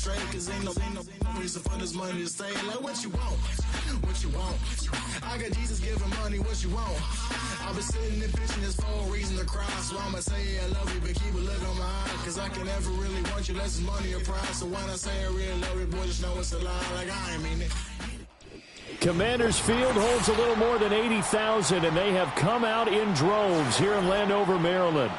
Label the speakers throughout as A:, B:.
A: straight, cause ain't no reason for this money to stay. Like, what you want? What you want? I got Jesus giving money, what you want? I've been sitting and pitching this for a reason to cry, so I'ma say I love you, but keep a look on my eye, cause I can never really want you unless it's money or pride. So when I say I really love you, boy, just know it's a lie, like I ain't mean it.
B: Commanders Field holds a little more than 80,000, and they have come out in droves here in Landover, Maryland.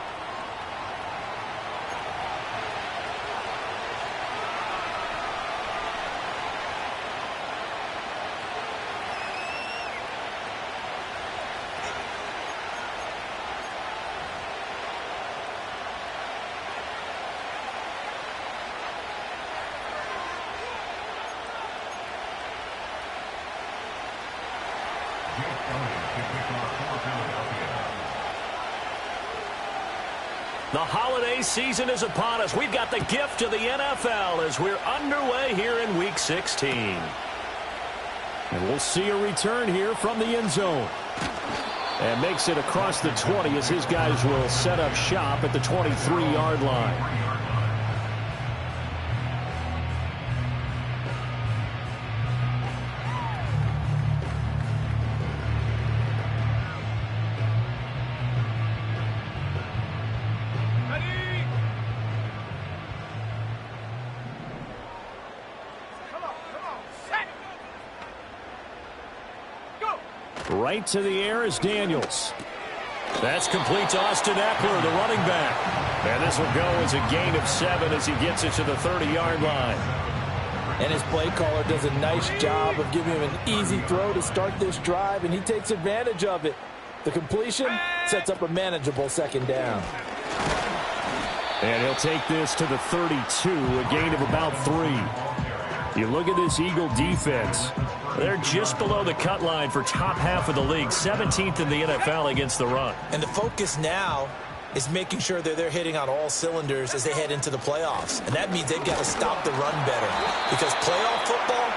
B: The holiday season is upon us. We've got the gift of the NFL as we're underway here in Week 16. And we'll see a return here from the end zone. And makes it across the 20 as his guys will set up shop at the 23-yard line. Right to the air is Daniels. That's complete to Austin Eckler, the running back. And this will go as a gain of 7 as he gets it to the 30-yard line.
C: And his play caller does a nice job of giving him an easy throw to start this drive, and he takes advantage of it. The completion sets up a manageable second down.
B: And he'll take this to the 32, a gain of about 3. You look at this Eagle defense. They're just below the cut line for top half of the league, 17th in the NFL against the run.
C: And the focus now is making sure that they're hitting on all cylinders as they head into the playoffs. And that means they've got to stop the run better, because playoff football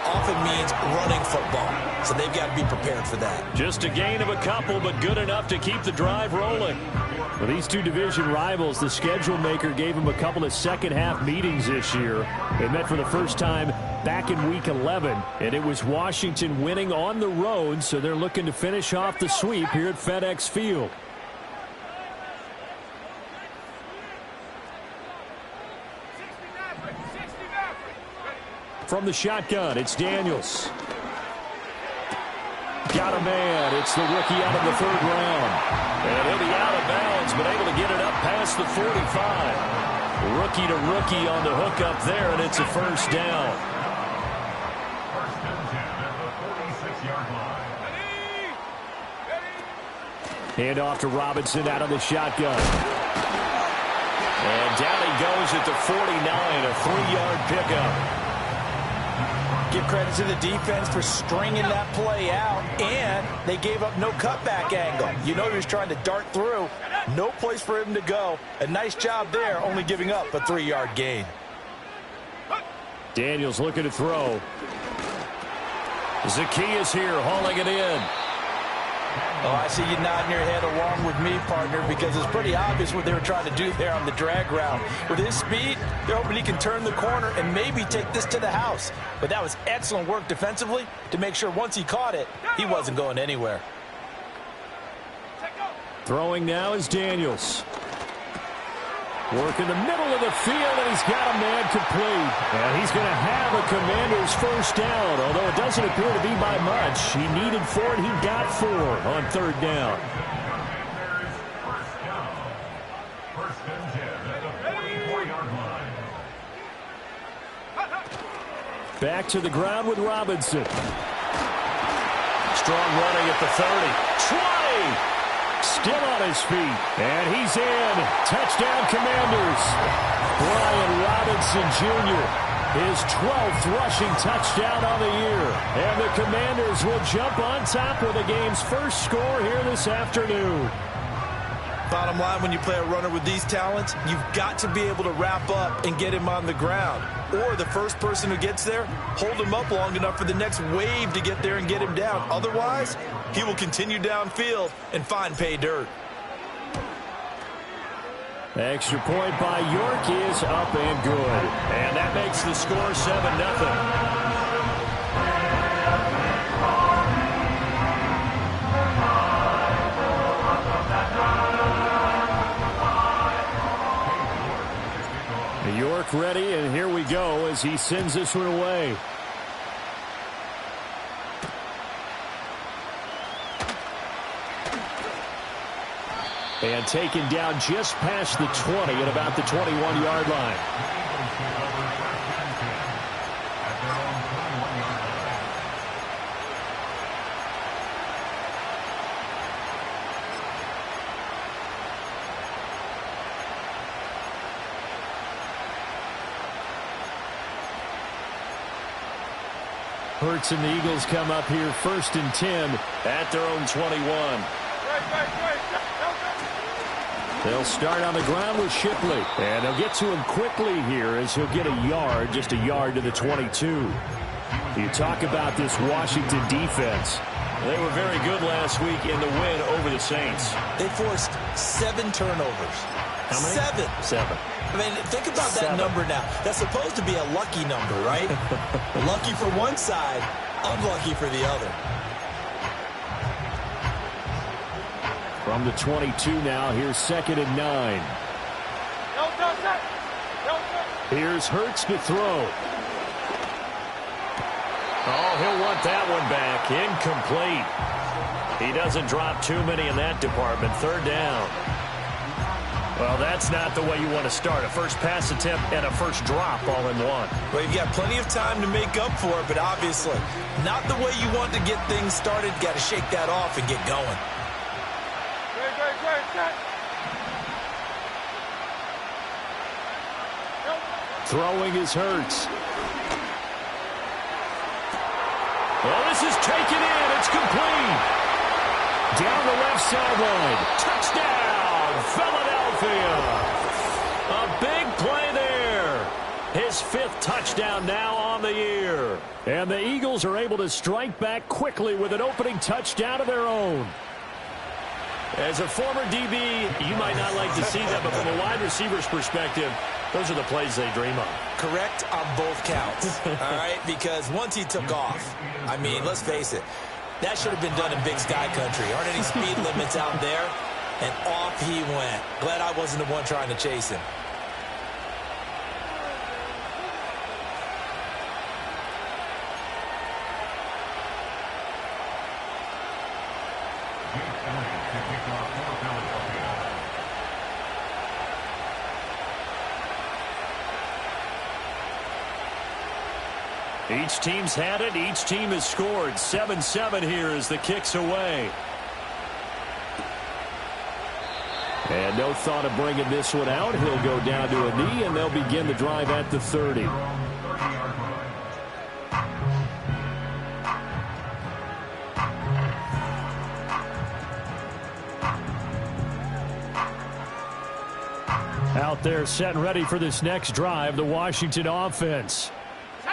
C: often means running football. So they've got to be prepared for that.
B: Just a gain of a couple, but good enough to keep the drive rolling. For these two division rivals, the schedule maker gave them a couple of second-half meetings this year. They met for the first time back in Week 11, and it was Washington winning on the road, so they're looking to finish off the sweep here at FedEx Field. From the shotgun, it's Daniels. Got a man. It's the rookie out of the 3rd round. And he'll be out of bounds, but able to get it up past the 45. Rookie to rookie on the hook up there, and it's a first down. Hand off to Robinson out of the shotgun. And down he goes at the 49, a 3-yard pickup.
C: Give credit to the defense for stringing that play out, and they gave up no cutback angle. You know he was trying to dart through. No place for him to go. A nice job there, only giving up a 3-yard gain.
B: Daniels looking to throw. Zacchaeus here, hauling it in.
C: Oh, I see you nodding your head along with me, partner, because it's pretty obvious what they were trying to do there on the drag route. With his speed, they're hoping he can turn the corner and maybe take this to the house. But that was excellent work defensively to make sure once he caught it, he wasn't going anywhere.
B: Throwing now is Daniels. Work in the middle of the field, and he's got a man complete. And he's going to have a Commander's first down, although it doesn't appear to be by much. He needed 4, and he got 4 on 3rd down. Back to the ground with Robinson. Strong running at the 30. 20. Still on his feet, and he's in. Touchdown, Commanders. Brian Robinson Jr., his 12th rushing touchdown on the year. And the Commanders will jump on top with the game's first score here this afternoon.
C: Bottom line, when you play a runner with these talents, you've got to be able to wrap up and get him on the ground. Or the first person who gets there, hold him up long enough for the next wave to get there and get him down. Otherwise, he will continue downfield and find pay dirt.
B: Extra point by York is up and good. And that makes the score 7-0. York ready, and here we go as he sends this one away. And taken down just past the 20 at about the 21-yard line. Hurts and the Eagles come up here 1st and 10 at their own 21. They'll start on the ground with Shipley. And they'll get to him quickly here as he'll get a yard, just a yard to the 22. You talk about this Washington defense. They were very good last week in the win over the Saints.
C: They forced 7 turnovers.
B: How many?
C: 7. I mean, think about that number now. That's supposed to be a lucky number, right? Lucky for one side, unlucky for the other.
B: From the 22 now, here's 2nd and 9. Here's Hurts to throw. Oh, he'll want that one back. Incomplete. He doesn't drop too many in that department. 3rd down. Well, that's not the way you want to start. A first pass attempt and a first drop all in one.
C: Well, you've got plenty of time to make up for it, but obviously not the way you want to get things started. Got to shake that off and get going.
B: Throwing is Hurts. Well, this is taken in. It's complete. Down the left sideline. Touchdown, Philadelphia. A big play there. His 5th touchdown now on the year. And the Eagles are able to strike back quickly with an opening touchdown of their own. As a former DB, you might not like to see that, but from a wide receiver's perspective, those are the plays they dream of.
C: Correct on both counts, all right? Because once he took off, I mean, let's face it, that should have been done in Big Sky country. Aren't any speed limits out there? And off he went. Glad I wasn't the one trying to chase him.
B: Each team's had it. Each team has scored. 7-7 here as the kick's away. And no thought of bringing this one out. He'll go down to a knee, and they'll begin the drive at the 30. Out there set and ready for this next drive, the Washington offense.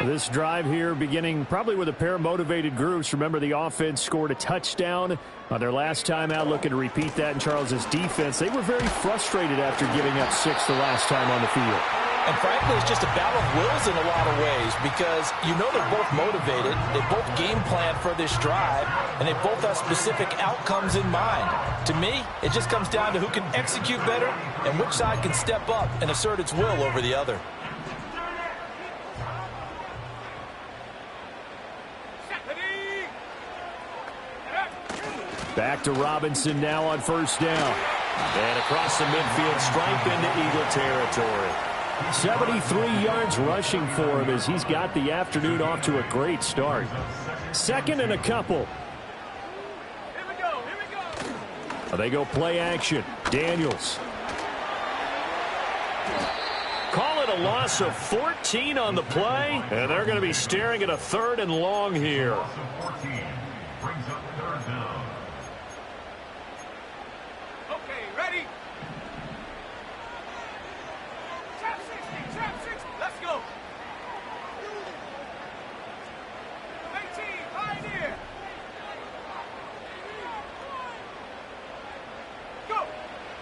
B: This drive here beginning probably with a pair of motivated groups. Remember, the offense scored a touchdown on their last time out. Looking to repeat that in Charles's defense. They were very frustrated after giving up 6 the last time on the field.
C: And frankly, it's just a battle of wills in a lot of ways because you know they're both motivated. They both game plan for this drive, and they both have specific outcomes in mind. To me, it just comes down to who can execute better and which side can step up and assert its will over the other.
B: Back to Robinson now on 1st down. And across the midfield stripe into Eagle territory. 73 yards rushing for him as he's got the afternoon off to a great start. 2nd and a couple.
D: Here we go.
B: They go play action. Daniels. Call it a loss of 14 on the play. And they're going to be staring at a 3rd and long here.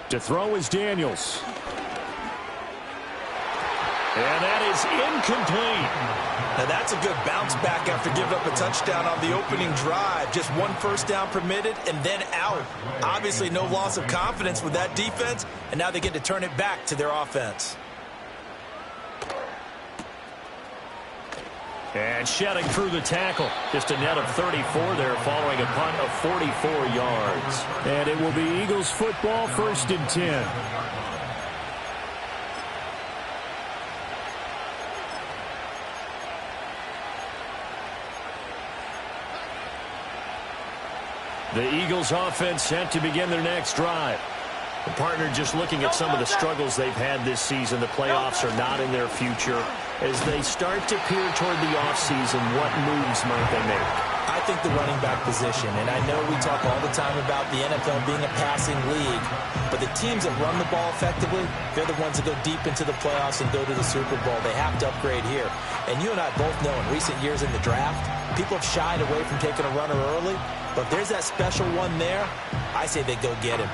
B: To throw is Daniels. And that is incomplete.
C: Now that's a good bounce back after giving up a touchdown on the opening drive. Just one first down permitted and then out. Obviously no loss of confidence with that defense, and now they get to turn it back to their offense.
B: And shedding through the tackle. Just a net of 34 there following a punt of 44 yards. And it will be Eagles football, 1st and 10. The Eagles offense set to begin their next drive. The partner just looking at some of the struggles they've had this season. The playoffs are not in their future. As they start to peer toward the offseason, what moves might they make?
C: I think the running back position, and I know we talk all the time about the NFL being a passing league, but the teams that run the ball effectively, they're the ones that go deep into the playoffs and go to the Super Bowl. They have to upgrade here. And you and I both know in recent years in the draft, people have shied away from taking a runner early, but if there's that special one there, I say they go get him.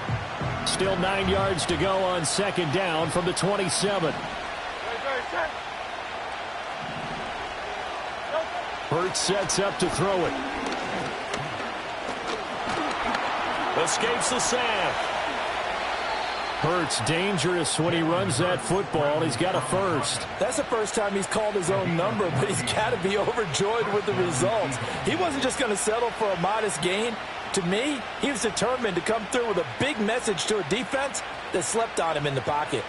B: Still 9 yards to go on 2nd down from the 27. Hurts sets up to throw it. Escapes the sack. Hurts dangerous when he runs that football. He's got a first.
C: That's the first time he's called his own number, but he's got to be overjoyed with the results. He wasn't just going to settle for a modest gain. To me, he was determined to come through with a big message to a defense that slept on him in the pocket.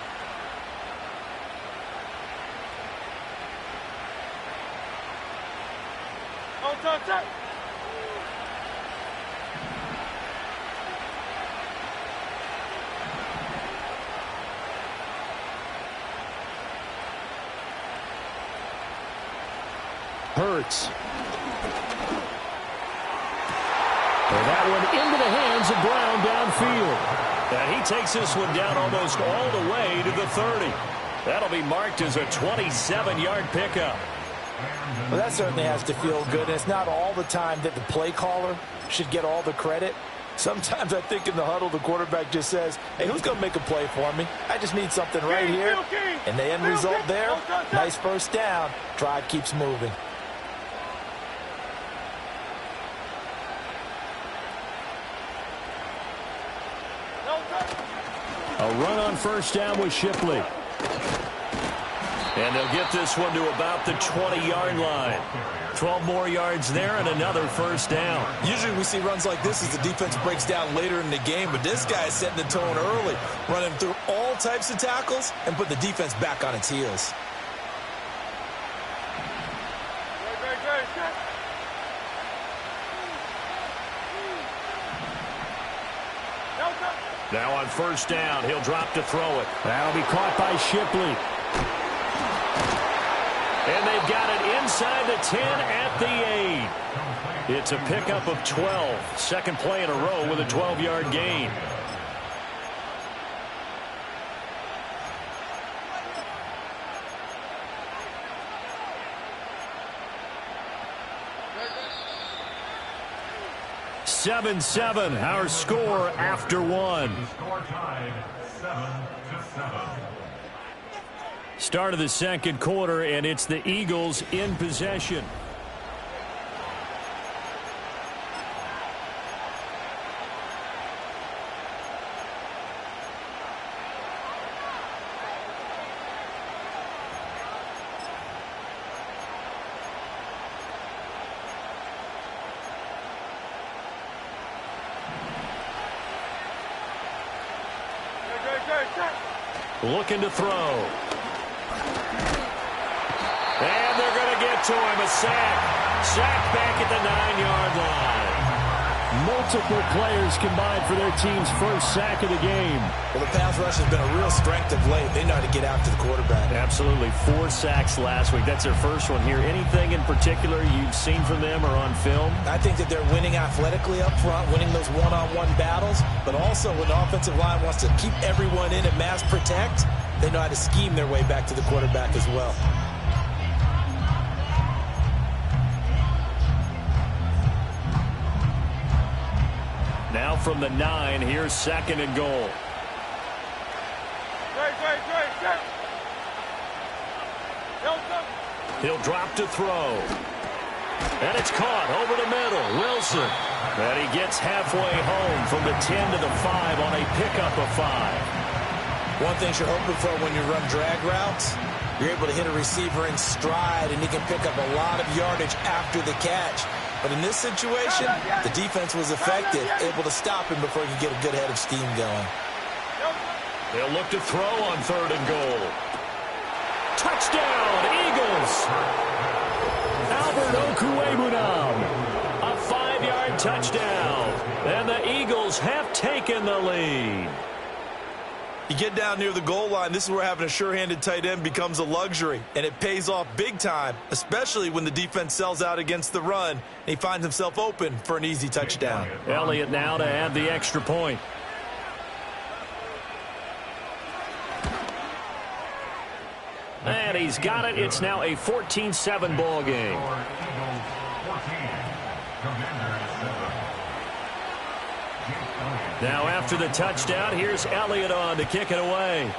B: Hurts. And that one into the hands of Brown downfield. And he takes this one down almost all the way to the 30. That'll be marked as a 27-yard pickup.
C: Well, that certainly has to feel good. And it's not all the time that the play caller should get all the credit. Sometimes I think in the huddle, the quarterback just says, hey, who's going to make a play for me? I just need something right here. And the end result there, nice first down. Drive keeps moving.
B: A run on first down with Shipley. And they'll get this one to about the 20-yard line. 12 more yards there and another first down.
C: Usually we see runs like this as the defense breaks down later in the game, but this guy is setting the tone early, running through all types of tackles and put the defense back on its heels.
B: Now on first down, he'll drop to throw it. That'll be caught by Shipley. And they've got it inside the 10 at the 8. It's a pickup of 12. Second play in a row with a 12-yard gain. Seven, our score after one. Start of the second quarter, and it's the Eagles in possession. Looking to throw. And they're going to get to him. A sack. Sack back at the 9-yard line. Multiple players combined for their team's first sack of the game.
C: Well, the pass rush has been a real strength of late. They know how to get after the quarterback.
B: Absolutely. 4 sacks last week. That's their first one here. Anything in particular you've seen from them or on film?
C: I think that they're winning athletically up front, winning those one-on-one battles, but also when the offensive line wants to keep everyone in and mass protect, they know how to scheme their way back to the quarterback as well.
B: Now from the 9, here's second and goal. He'll drop to throw. And it's caught over the middle. Wilson. And he gets halfway home from the 10 to the 5 on a pickup of 5.
C: One thing you're hoping for when you run drag routes, you're able to hit a receiver in stride, and he can pick up a lot of yardage after the catch. But in this situation, the defense was effective, able to stop him before he could get a good head of steam going.
B: They'll look to throw on 3rd and goal. Touchdown, Eagles! Albert Okwuegbunam, a 5-yard touchdown, and the Eagles have taken the lead.
C: You get down near the goal line, this is where having a sure-handed tight end becomes a luxury, and it pays off big time, especially when the defense sells out against the run, and he finds himself open for an easy touchdown.
B: Elliott now to add the extra point. And he's got it. It's now a 14-7 ball game. Now after the touchdown, here's Elliott on to kick it away.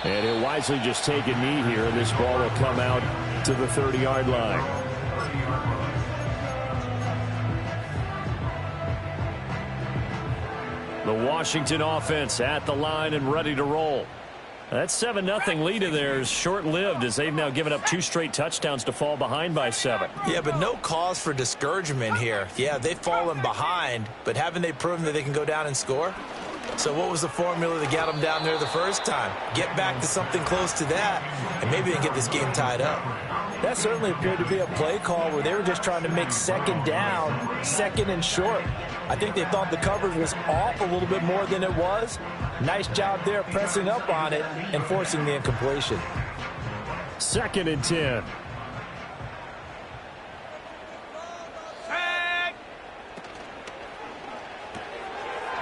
B: And he'll wisely just take a knee here, and this ball will come out to the 30-yard line. The Washington offense at the line and ready to roll. That 7-0 lead of theirs short-lived as they've now given up 2 straight touchdowns to fall behind by 7.
C: Yeah, but no cause for discouragement here. Yeah, they've fallen behind, but haven't they proven that they can go down and score? So what was the formula that got them down there the first time? Get back to something close to that, and maybe they get this game tied up. That certainly appeared to be a play call where they were just trying to make 2nd down, 2nd and short. I think they thought the coverage was off a little bit more than it was. Nice job there pressing up on it and forcing the incompletion.
B: 2nd and 10.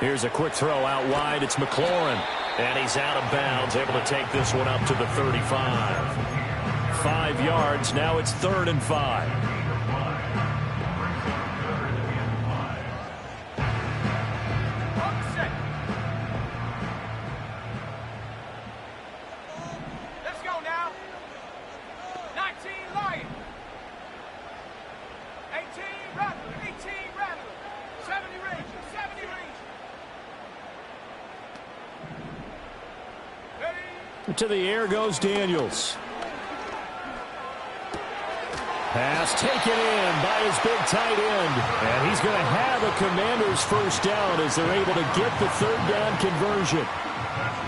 B: Here's a quick throw out wide. It's McLaurin. And he's out of bounds, able to take this one up to the 35. 5 yards. Now it's 3rd and 5. To the air goes Daniels. Pass taken in by his big tight end. And he's going to have a Commanders first down as they're able to get the 3rd down conversion.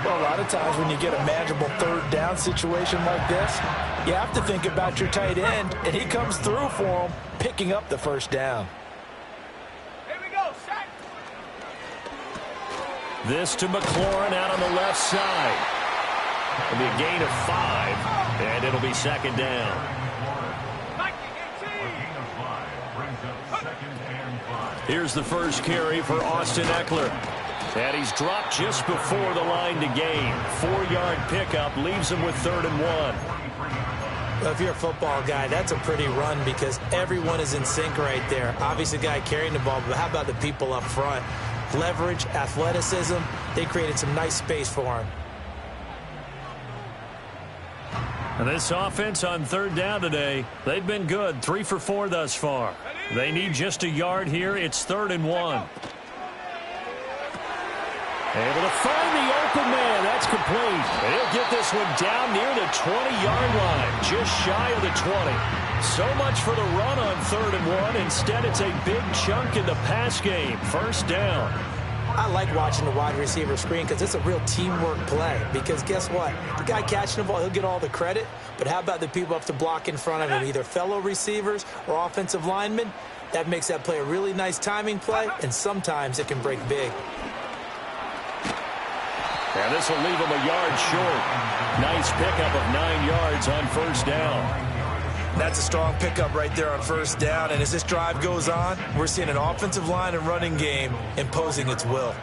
C: Well, a lot of times when you get a manageable 3rd down situation like this, you have to think about your tight end, and he comes through for him, picking up the 1st down.
D: Here we go, set.
B: This to McLaurin out on the left side. It'll be a gain of 5, and it'll be 2nd down. Here's the first carry for Austin Eckler. And he's dropped just before the line to gain. 4-yard pickup leaves him with 3rd and 1.
C: Well, if you're a football guy, that's a pretty run because everyone is in sync right there. Obviously, the guy carrying the ball, but how about the people up front? Leverage, athleticism, they created some nice space for him.
B: And this offense on 3rd down today, they've been good. 3 for 4 thus far. They need just a yard here. It's 3rd and 1. Able to find the open man. That's complete. And he'll get this one down near the 20-yard line, just shy of the 20. So much for the run on 3rd and 1. Instead, it's a big chunk in the pass game. First down.
C: I like watching the wide receiver screen because it's a real teamwork play. Because guess what? The guy catching the ball, he'll get all the credit. But how about the people up to block in front of him, either fellow receivers or offensive linemen? That makes that play a really nice timing play, and sometimes it can break big.
B: And this will leave him a yard short. Nice pickup of 9 yards on 1st down.
C: That's a strong pickup right there on 1st down. And as this drive goes on, we're seeing an offensive line and running game imposing its will.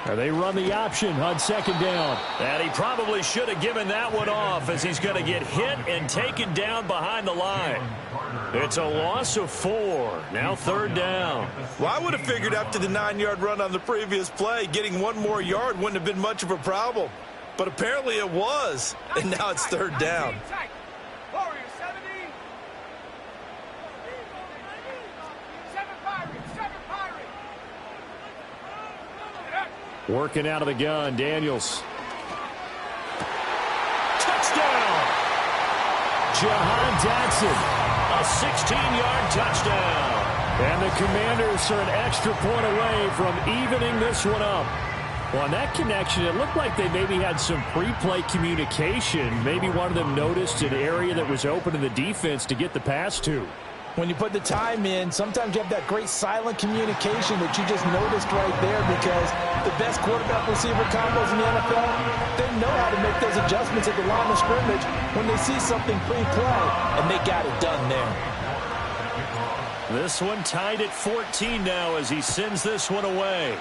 B: And they run the option on 2nd down. And he probably should have given that one off as he's going to get hit and taken down behind the line. It's a loss of 4. Now 3rd down.
C: Well, I would have figured after the 9-yard run on the previous play, getting 1 more yard wouldn't have been much of a problem. But apparently it was, and now it's 3rd down.
B: Working out of the gun, Daniels. Touchdown! Jahan Dotson, a 16-yard touchdown. And the Commanders are an extra point away from evening this one up. Well, on that connection, it looked like they maybe had some pre-play communication. Maybe one of them noticed an area that was open in the defense to get the pass to.
C: When you put the time in, sometimes you have that great silent communication that you just noticed right there, because the best quarterback-receiver combos in the NFL, they know how to make those adjustments at the line of scrimmage when they see something pre-play, and they got it done there.
B: This one tied at 14 now as he sends this one away.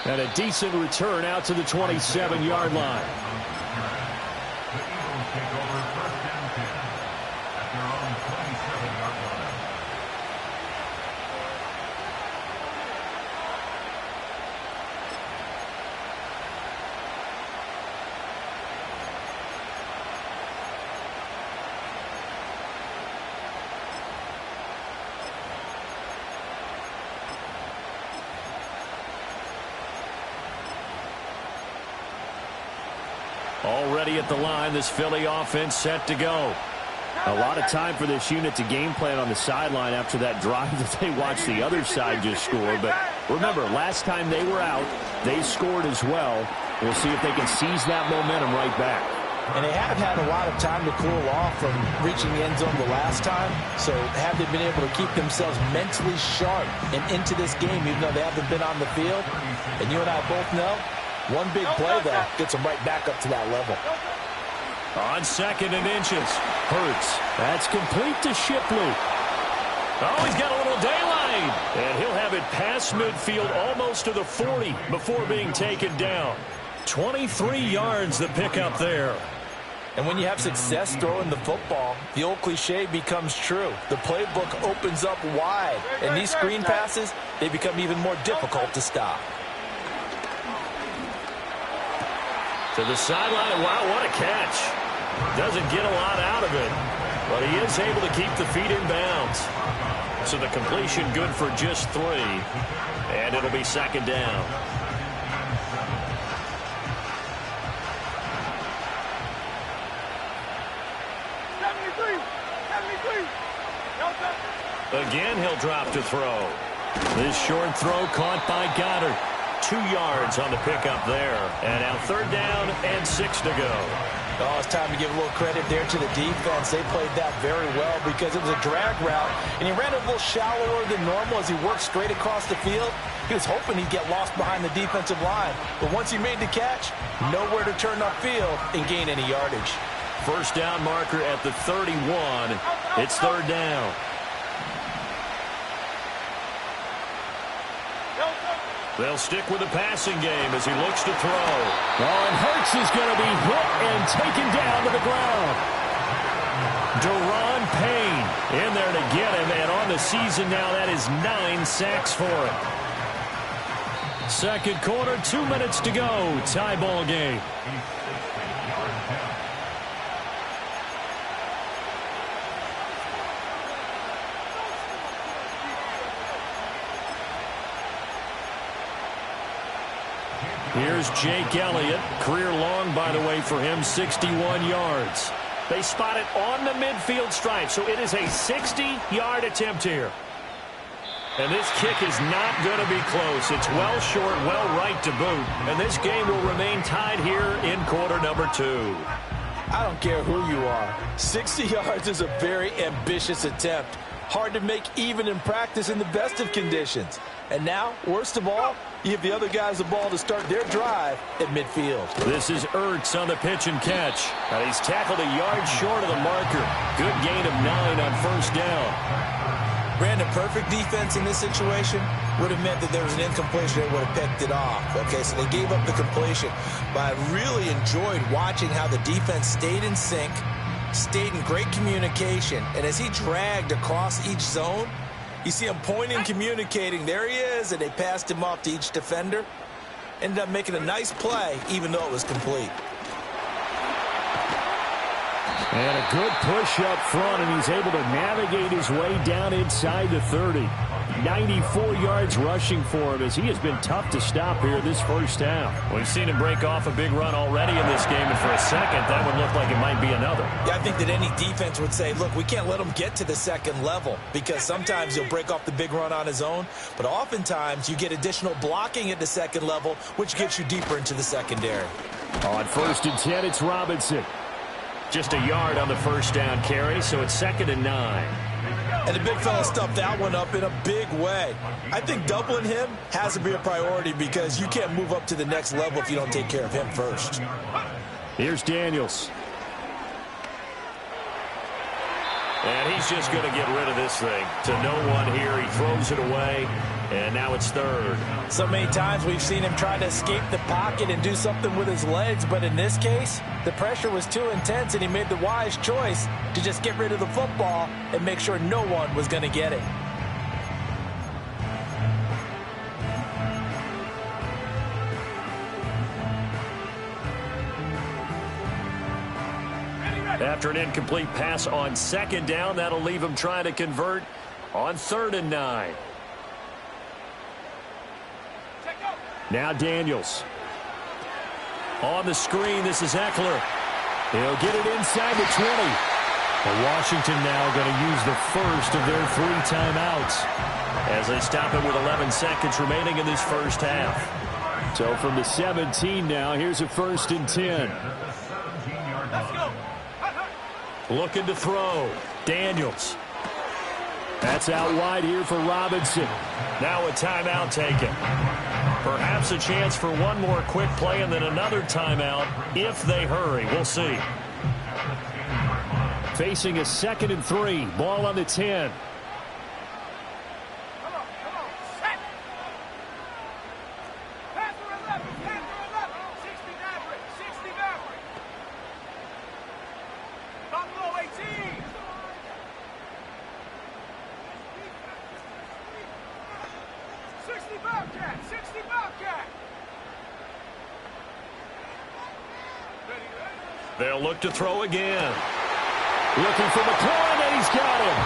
B: And a decent return out to the 27-yard line. Already at the line, this Philly offense set to go. A lot of time for this unit to game plan on the sideline after that drive that they watched the other side just score. But remember, last time they were out, they scored as well. We'll see if they can seize that momentum right back.
C: And they have had a lot of time to cool off from reaching the end zone the last time. So have they been able to keep themselves mentally sharp and into this game, even though they haven't been on the field? And you and I both know, one big play, though, gets them right back up to that level.
B: On 2nd and inches, Hurts. That's complete to Shipley. Oh, he's got a little daylight. And he'll have it past midfield almost to the 40 before being taken down. 23 yards the pickup there.
C: And when you have success throwing the football, the old cliche becomes true. The playbook opens up wide. And these screen passes, they become even more difficult to stop.
B: To the sideline. Wow, what a catch. Doesn't get a lot out of it, but he is able to keep the feet in bounds. So the completion good for just 3, and it'll be 2nd down. Again, he'll drop to throw. This short throw caught by Goddard. 2 yards on the pickup there. And now 3rd down and 6 to go.
C: Oh, it's time to give a little credit there to the defense. They played that very well because it was a drag route, and he ran it a little shallower than normal as he worked straight across the field. He was hoping he'd get lost behind the defensive line, but once he made the catch, nowhere to turn upfield and gain any yardage.
B: 1st down marker at the 31. It's 3rd down. They'll stick with the passing game as he looks to throw. Oh, and Hurts is going to be hit and taken down to the ground. Daron Payne in there to get him, and on the season now, that is 9 sacks for him. 2nd quarter, 2 minutes to go. Tie ball game. Here's Jake Elliott. Career long, by the way, for him, 61 yards. They spot it on the midfield stripe, so it is a 60-yard attempt here. And this kick is not going to be close. It's well short, well right to boot. And this game will remain tied here in quarter number 2.
C: I don't care who you are. 60 yards is a very ambitious attempt. Hard to make even in practice in the best of conditions. And now, worst of all, you give the other guys the ball to start their drive at midfield.
B: This is Ertz on the pitch and catch. And he's tackled a yard short of the marker. Good gain of 9 on 1st down.
C: Brandon, perfect defense in this situation would have meant that there was an incompletion that would have picked it off. Okay, so they gave up the completion. But I really enjoyed watching how the defense stayed in sync, stayed in great communication, and as he dragged across each zone, you see him pointing, communicating. There he is, and they passed him off to each defender. Ended up making a nice play, even though it was complete.
B: And a good push up front, and he's able to navigate his way down inside the 30. 94 yards rushing for him as he has been tough to stop here this first half.
E: We've seen him break off a big run already in this game, and for a second, that would look like it might be another.
C: Yeah, I think that any defense would say, look, we can't let him get to the second level because sometimes he'll break off the big run on his own, but oftentimes you get additional blocking at the second level, which gets you deeper into the secondary.
B: On 1st and 10, it's Robinson.
E: Just a yard on the first down carry, so it's 2nd and 9.
C: And the big fella stuffed that one up in a big way. I think doubling him has to be a priority because you can't move up to the next level if you don't take care of him first.
B: Here's Daniels.
E: And he's just going to get rid of this thing. To no one here, he throws it away, and now it's 3rd.
C: So many times we've seen him try to escape the pocket and do something with his legs, but in this case, the pressure was too intense, and he made the wise choice to just get rid of the football and make sure no one was going to get it.
B: After an incomplete pass on 2nd down, that'll leave him trying to convert on 3rd and 9. Now Daniels. On the screen, this is Eckler. He'll get it inside the 20. But Washington now going to use the first of their 3 timeouts as they stop it with 11 seconds remaining in this first half. So from the 17 now, here's a 1st and 10.
D: Let's go.
B: Looking to throw. Daniels. That's out wide here for Robinson.
E: Now a timeout taken. Perhaps a chance for one more quick play and then another timeout if they hurry. We'll see.
B: Facing a 2nd and 3. Ball on the 10.
D: Come on, set. Pass for 11, 60 Maverick, 60 Maverick. Buffalo 18. Bobcat, 60 Bobcat.
E: They'll look to throw again.
B: Looking for McLaurin, and he's got him.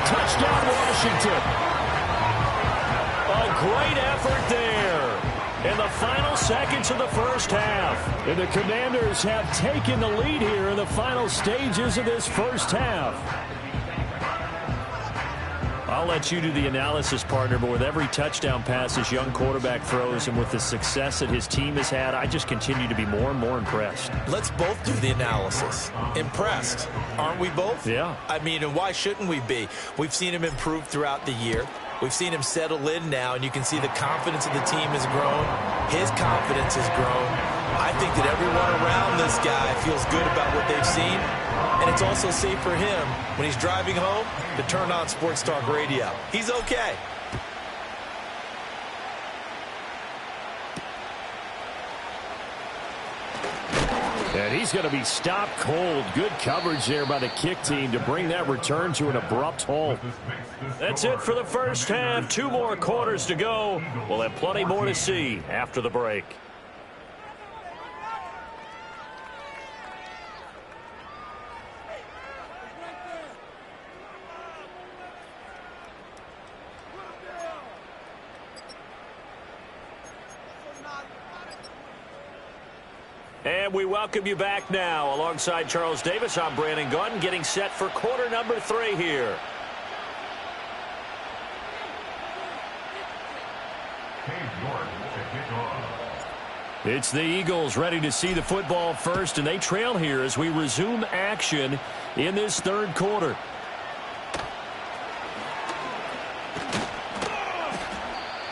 B: Touchdown, Washington.
E: A great effort there in the final seconds of the first half.
B: And the Commanders have taken the lead here in the final stages of this first half.
E: I'll let you do the analysis, partner, but with every touchdown pass this young quarterback throws and with the success that his team has had, I just continue to be more and more impressed.
C: Let's both do the analysis. Impressed, aren't we both?
E: Yeah.
C: I mean, and why shouldn't we be? We've seen him improve throughout the year. We've seen him settle in now, and you can see the confidence of the team has grown. His confidence has grown. I think that everyone around this guy feels good about what they've seen, and it's also safe for him when he's driving home to turn on Sports Talk Radio. He's okay.
B: And he's going to be stopped cold. Good coverage there by the kick team to bring that return to an abrupt halt.
E: That's it for the first half. 2 more quarters to go. We'll have plenty more to see after the break. And we welcome you back now. Alongside Charles Davis, I'm Brandon Gaudin, getting set for quarter number 3 here.
B: It's the Eagles ready to see the football first, and they trail here as we resume action in this third quarter.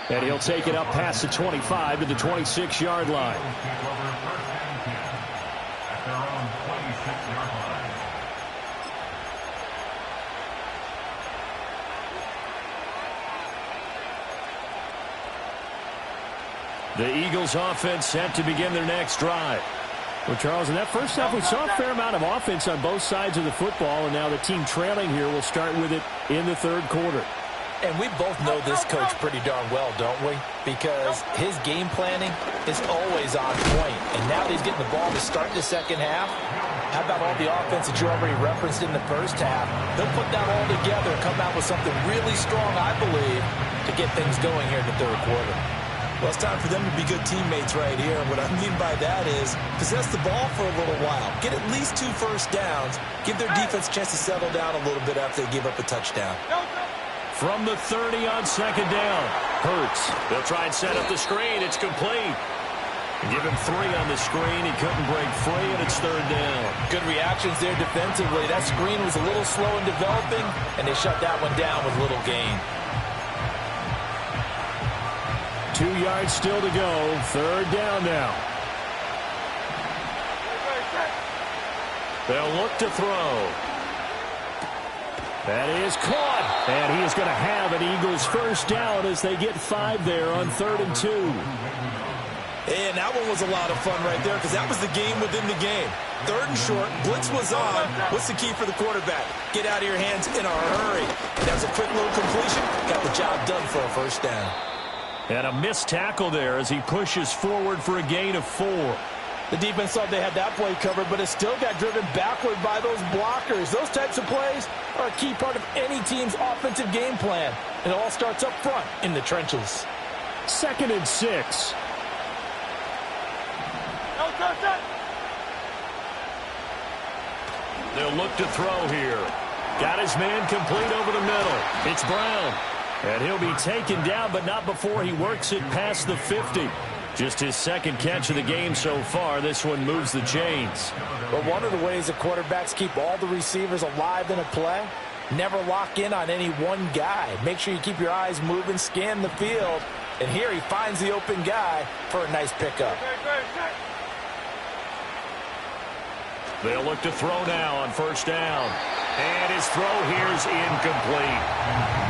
B: And he'll take it up past the 25 to the 26-yard line.
E: The Eagles offense set to begin their next drive. Well, Charles, in that first half, we saw a fair amount of offense on both sides of the football, and now the team trailing here will start with it in the third quarter.
C: And we both know this coach pretty darn well, don't we? Because his game planning is always on point. And now that he's getting the ball to start the second half, how about all the offense that you already referenced in the first half? He'll put that all together and come out with something really strong, I believe, to get things going here in the third quarter.
F: Well, it's time for them to be good teammates right here. And what I mean by that is possess the ball for a little while. Get at least 2 first downs. Give their defense a chance to settle down a little bit after they give up a touchdown.
E: From the 30 on second down, Hurts. They'll try and set up the screen. It's complete. Give him 3 on the screen. He couldn't break free, and it's third down.
C: Good reactions there defensively. That screen was a little slow in developing, and they shut that one down with little gain.
E: 2 yards still to go. Third down now. They'll look to throw. That is caught. And he is going to have an Eagles first down as they get 5 there on 3rd and 2.
F: And that one was a lot of fun right there because that was the game within the game. 3rd and short, blitz was on. What's the key for the quarterback? Get out of your hands in a hurry. That was a quick little completion. Got the job done for a first down.
E: And a missed tackle there as he pushes forward for a gain of 4.
C: The defense thought they had that play covered, but it still got driven backward by those blockers. Those types of plays are a key part of any team's offensive game plan. And it all starts up front in the trenches.
E: 2nd and 6. They'll look to throw here. Got his man complete over the middle. It's Brown. And he'll be taken down, but not before he works it past the 50. Just his 2nd catch of the game so far. This one moves the chains.
C: But one of the ways that quarterbacks keep all the receivers alive in a play, never lock in on any one guy. Make sure you keep your eyes moving, scan the field. And here he finds the open guy for a nice pickup.
E: They'll look to throw now on first down. And his throw here is incomplete.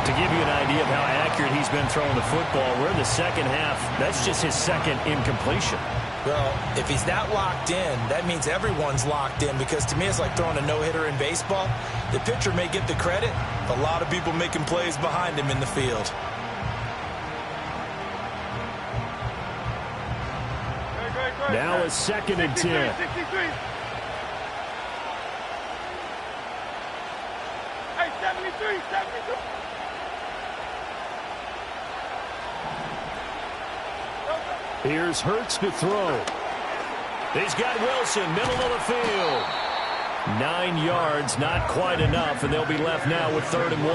E: To give you an idea of how accurate he's been throwing the football, we're in the second half. That's just his 2nd incompletion.
C: Well, if he's not locked in, that means everyone's locked in, because to me it's like throwing a no-hitter in baseball. The pitcher may get the credit, a lot of people making plays behind him in the field.
E: Now a 2nd and 10. Here's Hurts to throw. He's got Wilson, middle of the field. 9 yards, not quite enough, and they'll be left now with 3rd and 1.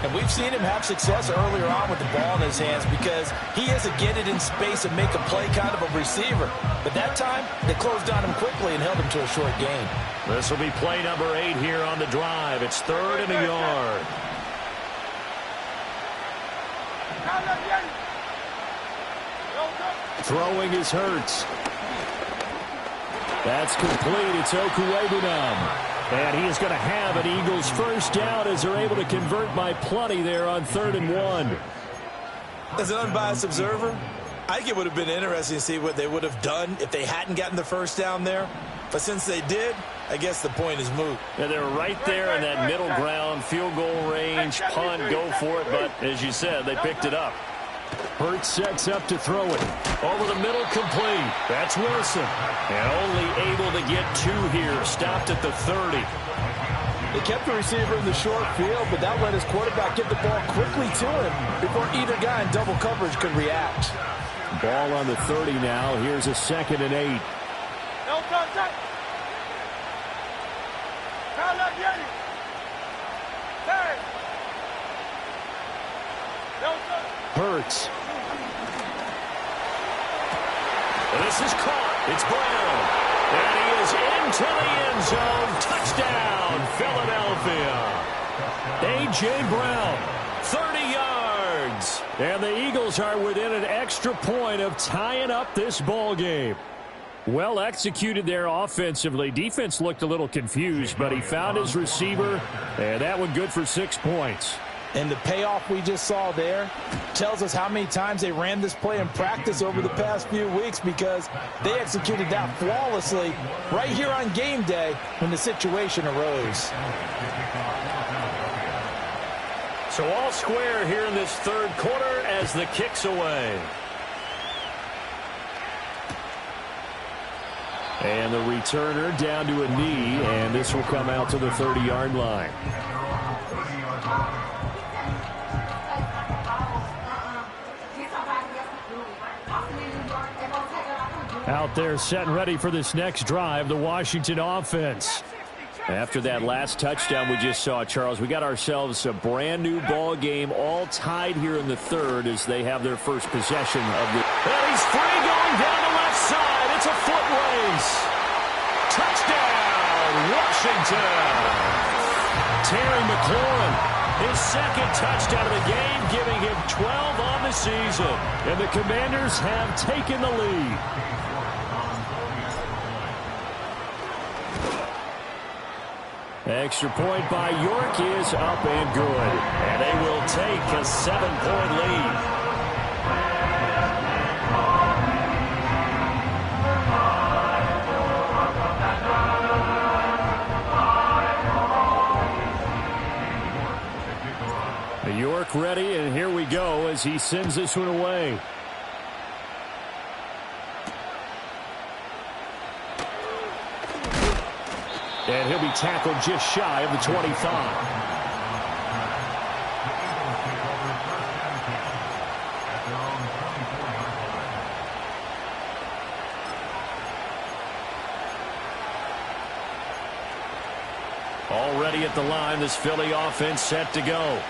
C: And we've seen him have success earlier on with the ball in his hands because he is a get it in space and make a play kind of a receiver. But that time, they closed on him quickly and held him to a short gain.
E: This will be play number 8 here on the drive. It's 3rd and a yard. Throwing is Hurts. That's complete. It's Okuwebunam. And he is going to have an Eagles first down as they're able to convert by plenty there on 3rd and 1.
F: As an unbiased observer, I think it would have been interesting to see what they would have done if they hadn't gotten the first down there. But since they did, I guess the point is moot.
E: And they're right there in that middle ground, field goal range, punt, go for it. But as you said, they picked it up. Hurts sets up to throw it. Over the middle, complete. That's Wilson. And only able to get 2 here. Stopped at the 30.
C: They kept the receiver in the short field, but that let his quarterback get the ball quickly to him before either guy in double coverage could react.
E: Ball on the 30 now. Here's a 2nd and 8. Hurts. This is caught. It's Brown. And he is into the end zone. Touchdown, Philadelphia. A.J. Brown, 30 yards. And the Eagles are within an extra point of tying up this ball game. Well executed there offensively. Defense looked a little confused, but he found his receiver, and that one good for 6 points.
C: And the payoff we just saw there tells us how many times they ran this play in practice over the past few weeks, because they executed that flawlessly right here on game day when the situation arose.
B: So all square here in this third quarter as the kick's away. And the returner down to a knee, and this will come out to the 30-yard line. Out there set and ready for this next drive, the Washington offense. After that last touchdown we just saw, Charles, we got ourselves a brand new ball game, all tied here in the third as they have their first possession of the... And he's free going down the left side. It's a foot race. Touchdown, Washington. Terry McLaurin, his second touchdown of the game, giving him 12 on the season. And the Commanders have taken the lead. Extra point by York is up and good. And they will take a 7-point lead. York ready, and here we go as he sends this one away. And he'll be tackled just shy of the 25. Already at the line, this Philly offense set to go.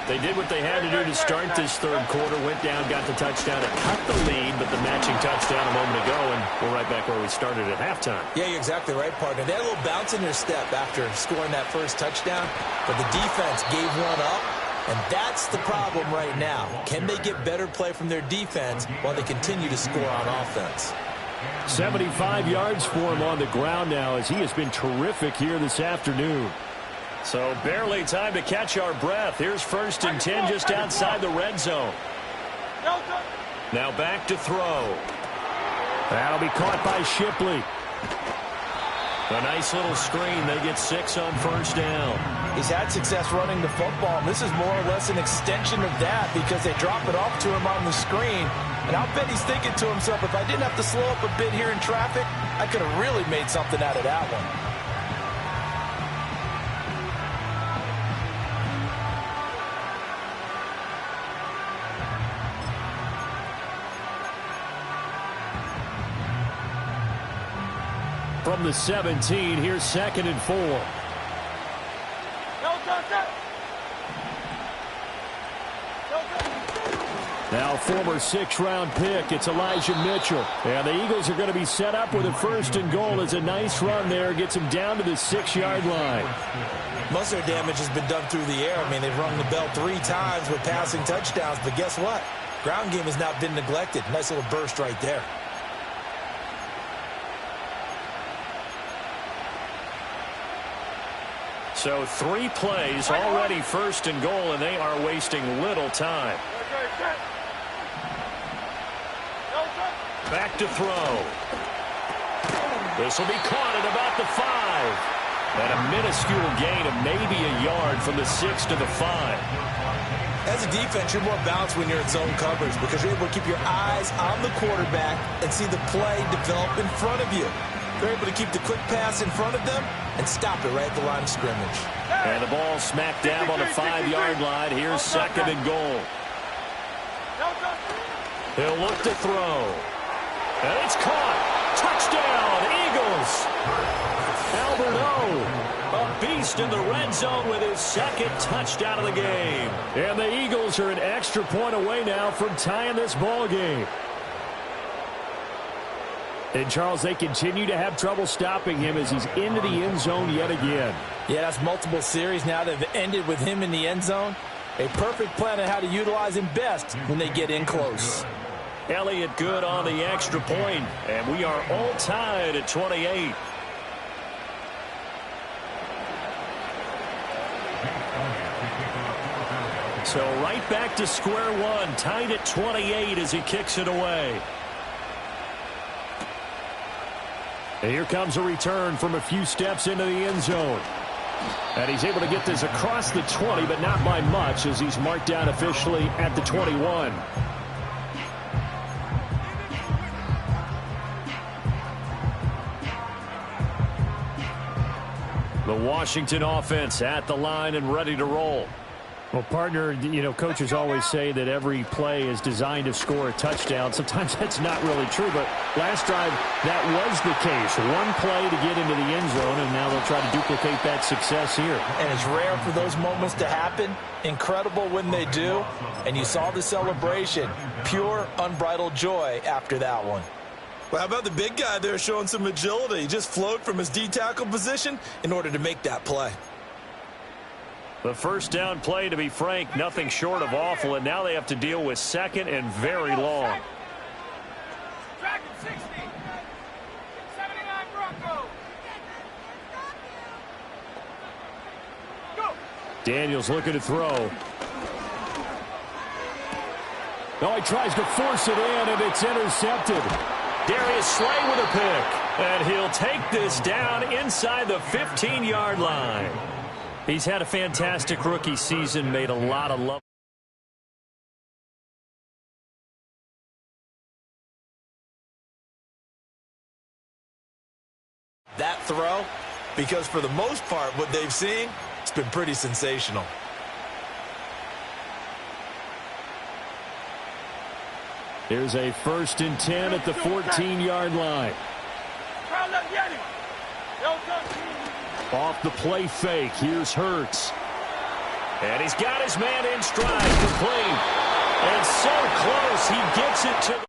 B: They did what they had to do to start this third quarter, went down, got the touchdown, and cut the lead, but the matching touchdown a moment ago, and we're right back where we started at halftime.
F: Yeah, you're exactly right, partner. They had a little bounce in their step after scoring that first touchdown, but the defense gave one up, and that's the problem right now. Can they get better play from their defense while they continue to score on offense?
B: 75 yards for him on the ground now as he has been terrific here this afternoon. So barely time to catch our breath. Here's 1st and 10 just outside the red zone. Now back to throw. That'll be caught by Shipley. A nice little screen. They get 6 on 1st down.
C: He's had success running the football, and this is more or less an extension of that because they drop it off to him on the screen. And I'll bet he's thinking to himself, if I didn't have to slow up a bit here in traffic, I could have really made something out of that one.
B: From the 17, here's 2nd and 4. Now former 6th-round pick, it's Elijah Mitchell. And the Eagles are going to be set up with a 1st and goal. It's a nice run there, gets them down to the 6-yard line.
F: Most of their damage has been done through the air. I mean, they've rung the bell 3 times with passing touchdowns, but guess what? Ground game has not been neglected. Nice little burst right there.
B: So 3 plays, already 1st and goal, and they are wasting little time. Back to throw. This will be caught at about the 5. And a minuscule gain of maybe a yard from the 6 to the 5.
F: As a defense, you're more balanced when you're in zone coverage because you're able to keep your eyes on the quarterback and see the play develop in front of you. They're able to keep the quick pass in front of them and stop it right at the line of scrimmage.
B: And the ball smack dab on the 5-yard line. Here's 2nd and goal. He'll look to throw. And it's caught. Touchdown, Eagles. Albert O, a beast in the red zone with his 2nd touchdown of the game. And the Eagles are an extra point away now from tying this ball game. And, Charles, they continue to have trouble stopping him as he's into the end zone yet again.
C: Yeah, that's multiple series now that have ended with him in the end zone. A perfect plan on how to utilize him best when they get in close.
B: Elliott good on the extra point, and we are all tied at 28. So right back to square one, tied at 28 as he kicks it away. And here comes a return from a few steps into the end zone. And he's able to get this across the 20, but not by much, as he's marked down officially at the 21. The Washington offense at the line and ready to roll. Well, partner, you know, coaches always say that every play is designed to score a touchdown. Sometimes that's not really true, but last drive, that was the case. One play to get into the end zone, and now they'll try to duplicate that success here. And
C: it's rare for those moments to happen. Incredible when they do. And you saw the celebration. Pure, unbridled joy after that one.
F: Well, how about the big guy there showing some agility? He just flowed from his D-tackle position in order to make that play.
B: The first down play, to be frank, nothing short of awful, and now they have to deal with second and very long.
D: Dragon 60. 79 Bronco. Go.
B: Daniels looking to throw. Oh, he tries to force it in, and it's intercepted. Darius Slay with a pick, and he'll take this down inside the 15-yard line. He's had a fantastic rookie season, made a lot of love.
F: That throw, because for the most part, what they've seen, it's been pretty sensational.
B: Here's a 1st and 10 at the 14-yard line. Off the play fake, here's Hurts. And he's got his man in stride, complete. And so close, he gets it to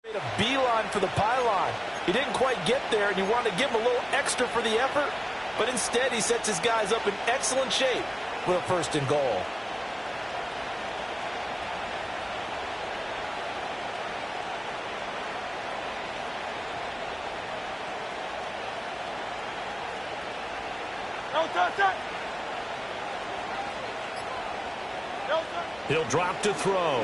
C: made a beeline for the pylon. He didn't quite get there, and you want to give him a little extra for the effort, but instead he sets his guys up in excellent shape with a 1st and goal.
B: He'll drop to throw.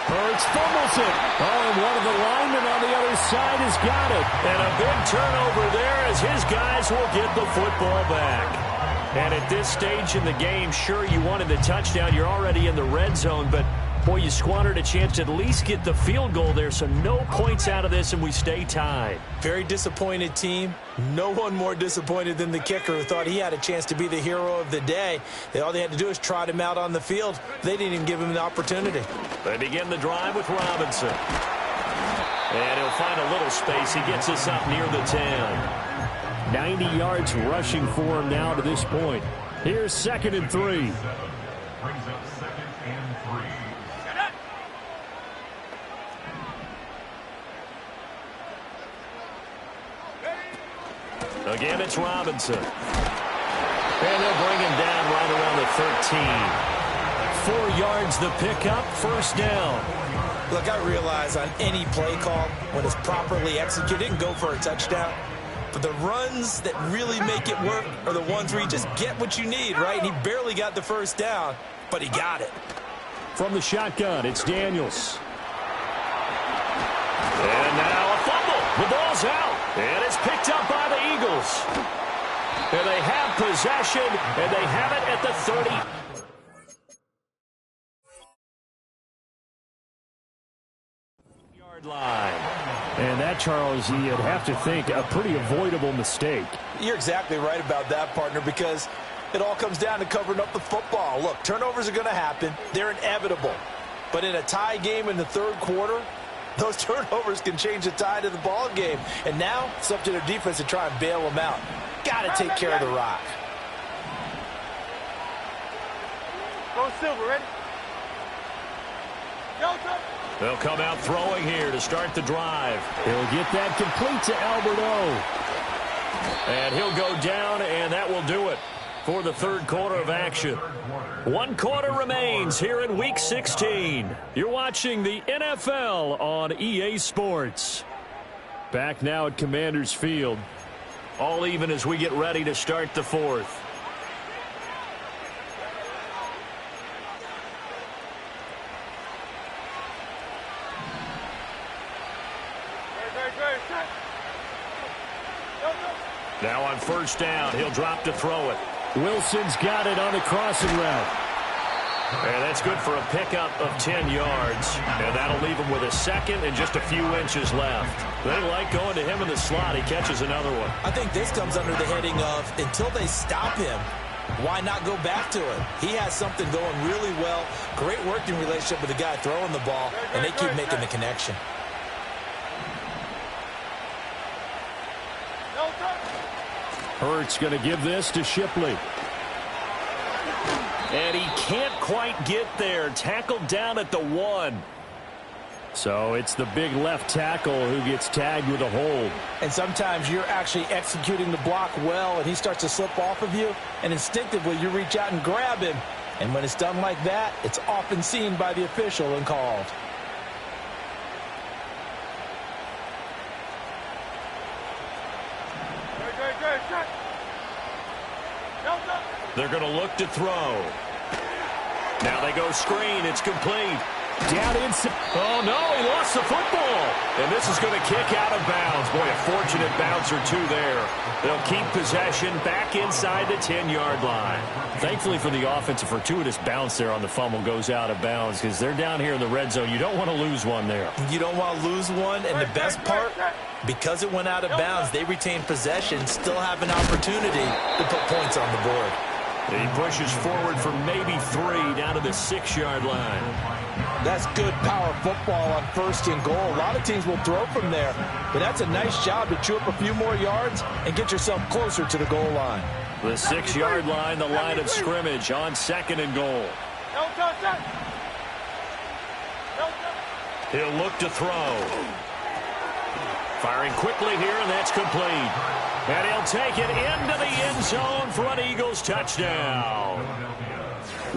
B: Hurts fumbles it. Oh, and one of the linemen on the other side has got it. And a big turnover there as his guys will get the football back. And at this stage in the game, sure, you wanted the touchdown. You're already in the red zone, but, boy, you squandered a chance to at least get the field goal there, so no points out of this, and we stay tied.
F: Very disappointed team. No one more disappointed than the kicker, who thought he had a chance to be the hero of the day. All they had to do is trot him out on the field. They didn't even give him the opportunity.
B: They begin the drive with Robinson. And he'll find a little space. He gets us up near the 10. 90 yards rushing for him now to this point. Here's 2nd and 3. Again, it's Robinson. And they'll bring him down right around the 13. 4 yards the pickup, 1st down.
F: Look, I realize on any play call, when it's properly executed, it can go for a touchdown. But the runs that really make it work are the ones where you just get what you need, right? And he barely got the 1st down, but he got it.
B: From the shotgun, it's Daniels. And now a fumble. The ball's out. And it's picked up by the Eagles. And they have possession, and they have it at the 30. Yard line. And that, Charles, you'd have to think a pretty avoidable mistake.
C: You're exactly right about that, partner, because it all comes down to covering up the football. Look, turnovers are going to happen. They're inevitable. But in a tie game in the 3rd quarter, those turnovers can change the tide of the ball game. And now it's up to their defense to try and bail them out. Got to take care of the rock.
D: Go Silver, ready? Go,
B: They'll come out throwing here to start the drive. He'll get that complete to Albert O. And he'll go down, and that will do it. for the third quarter of action. 1 quarter remains here in Week 16. You're watching the NFL on EA Sports. Back now at Commanders Field. All even as we get ready to start the fourth. Now on first down, he'll drop to throw it. Wilson's got it on the crossing route. And that's good for a pickup of 10 yards. And that'll leave him with a second and just a few inches left. They like going to him in the slot. He catches another one.
F: I think this comes under the heading of until they stop him, why not go back to it? He has something going really well. Great working relationship with the guy throwing the ball, and they keep making the connection.
B: Hurts going to give this to Shipley. And he can't quite get there. Tackled down at the 1. So it's the big left tackle who gets tagged with a hold.
C: And sometimes you're actually executing the block well, and he starts to slip off of you, and instinctively you reach out and grab him. And when it's done like that, it's often seen by the official and called.
B: They're going to look to throw. Now they go screen. It's complete. Down inside. Oh, no, he lost the football. And this is going to kick out of bounds. Boy, a fortunate bounce or two there. They'll keep possession back inside the 10-yard line. Thankfully for the offense, a fortuitous bounce there on the fumble goes out of bounds because they're down here in the red zone. You don't want to lose one there.
F: You don't want to lose one, and the best part, because it went out of bounds, they retain possession, still have an opportunity to put points on the board.
B: He pushes forward for maybe 3 down to the 6-yard line.
C: That's good power football on 1st and goal. A lot of teams will throw from there, but that's a nice job to chew up a few more yards and get yourself closer to the goal line.
B: The 6-yard line, the line of scrimmage on 2nd and goal. He'll look to throw. Firing quickly here, and that's complete. And he'll take it into the end zone for an Eagles touchdown.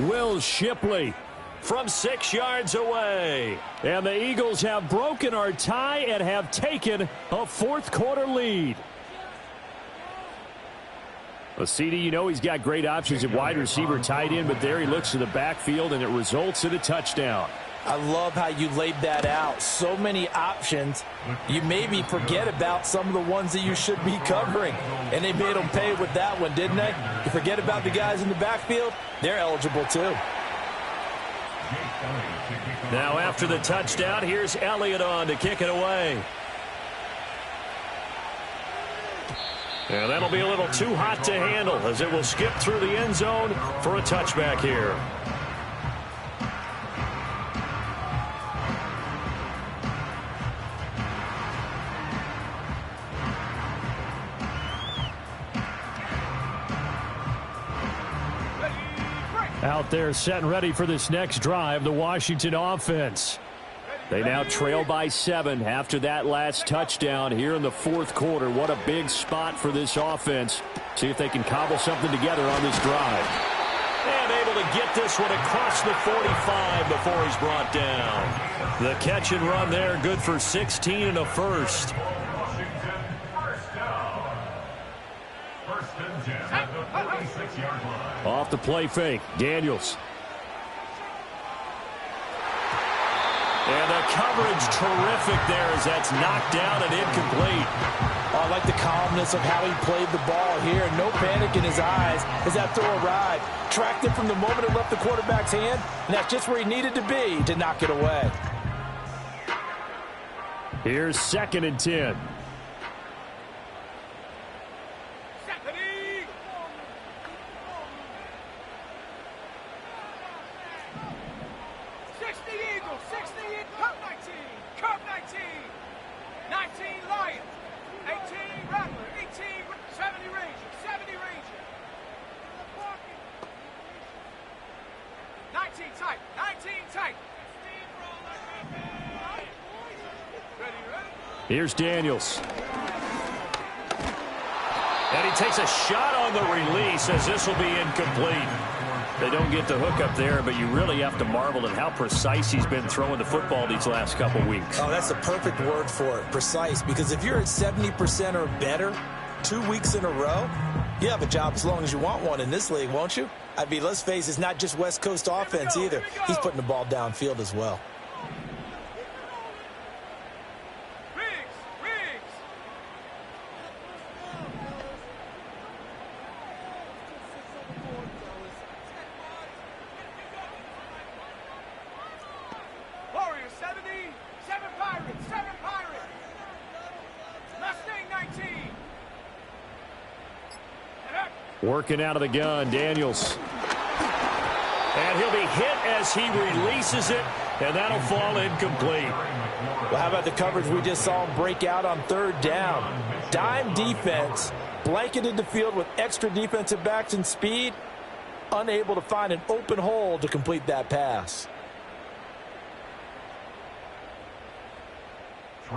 B: Will Shipley from 6 yards away. And the Eagles have broken our tie and have taken a 4th quarter lead. Well, CD, you know he's got great options at wide receiver, tight end, but there he looks to the backfield, and it results in a touchdown.
C: I love how you laid that out. So many options. You maybe forget about some of the ones that you should be covering. And they made them pay with that one, didn't they? You forget about the guys in the backfield, they're eligible too.
B: Now after the touchdown, here's Elliott on to kick it away. And that'll be a little too hot to handle as it will skip through the end zone for a touchback here. Out there set and ready for this next drive, the Washington offense. They now trail by 7 after that last touchdown here in the 4th quarter. What a big spot for this offense. See if they can cobble something together on this drive. And able to get this one across the 45 before he's brought down. The catch and run there, good for 16 and a first. Off the play fake, Daniels. And the coverage terrific there as that's knocked down and incomplete.
C: Oh, I like the calmness of how he played the ball here. No panic in his eyes as that throw arrived. Tracked it from the moment it left the quarterback's hand, and that's just where he needed to be to knock it away.
B: Here's 2nd and 10. Here's Daniels. And he takes a shot on the release as this will be incomplete. They don't get the hook up there, but you really have to marvel at how precise he's been throwing the football these last couple weeks.
F: Oh, that's the perfect word for it, precise, because if you're at 70% or better 2 weeks in a row, you have a job as long as you want one in this league, won't you? I mean, let's face it, it's not just West Coast offense either. He's putting the ball downfield as well.
B: Working out of the gun, Daniels. And he'll be hit as he releases it, and that'll fall incomplete.
C: Well, how about the coverage we just saw him break out on third down? Dime defense, blanketed the field with extra defensive backs and speed, unable to find an open hole to complete that pass.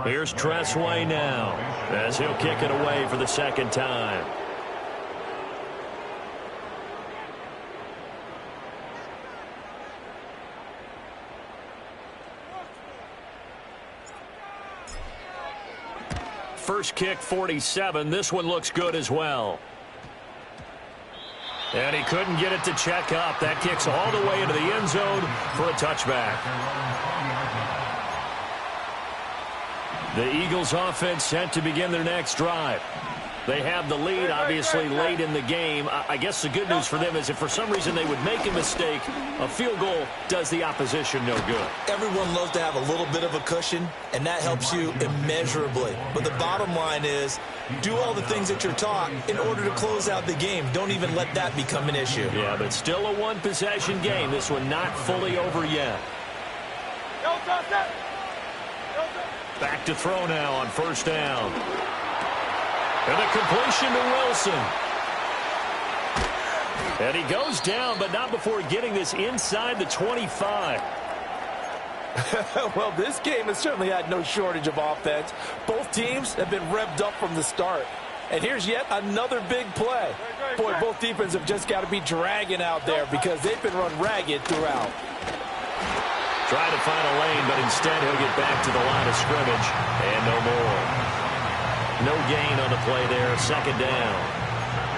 B: Here's Tressway now, as he'll kick it away for the second time. First kick, 47. This one looks good as well. And he couldn't get it to check up. That kicks all the way into the end zone for a touchback. The Eagles offense set to begin their next drive. They have the lead, obviously, late in the game. I guess the good news for them is if for some reason they would make a mistake, a field goal does the opposition no good.
F: Everyone loves to have a little bit of a cushion, and that helps you immeasurably. But the bottom line is, do all the things that you're taught in order to close out the game. Don't even let that become an issue.
B: Yeah, but still a one-possession game. This one not fully over yet. Back to throw now on first down. And a completion to Wilson. And he goes down, but not before getting this inside the 25.
C: Well, this game has certainly had no shortage of offense. Both teams have been revved up from the start. And here's yet another big play. Boy, both defenses have just got to be dragging out there because they've been run ragged throughout.
B: Trying to find a lane, but instead he'll get back to the line of scrimmage. And no more. No gain on the play there, second down.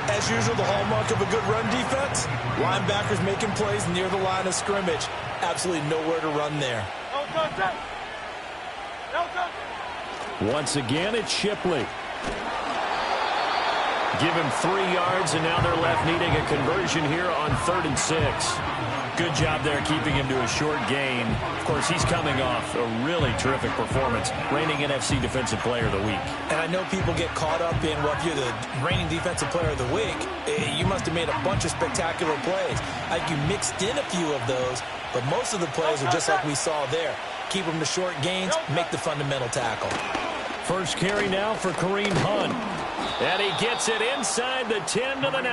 F: As usual, the hallmark of a good run defense, linebackers making plays near the line of scrimmage. Absolutely nowhere to run there.
B: Once again, it's Shipley. Give him 3 yards, and now they're left needing a conversion here on 3rd and 6. Good job there keeping him to a short gain. Of course, he's coming off a really terrific performance, reigning NFC Defensive Player of the Week.
F: And I know people get caught up in, well, if you're the reigning Defensive Player of the Week, you must have made a bunch of spectacular plays. Like you mixed in a few of those, but most of the plays are just like we saw there. Keep them to short gains, make the fundamental tackle.
B: First carry now for Kareem Hunt. And he gets it inside the 10 to the 9.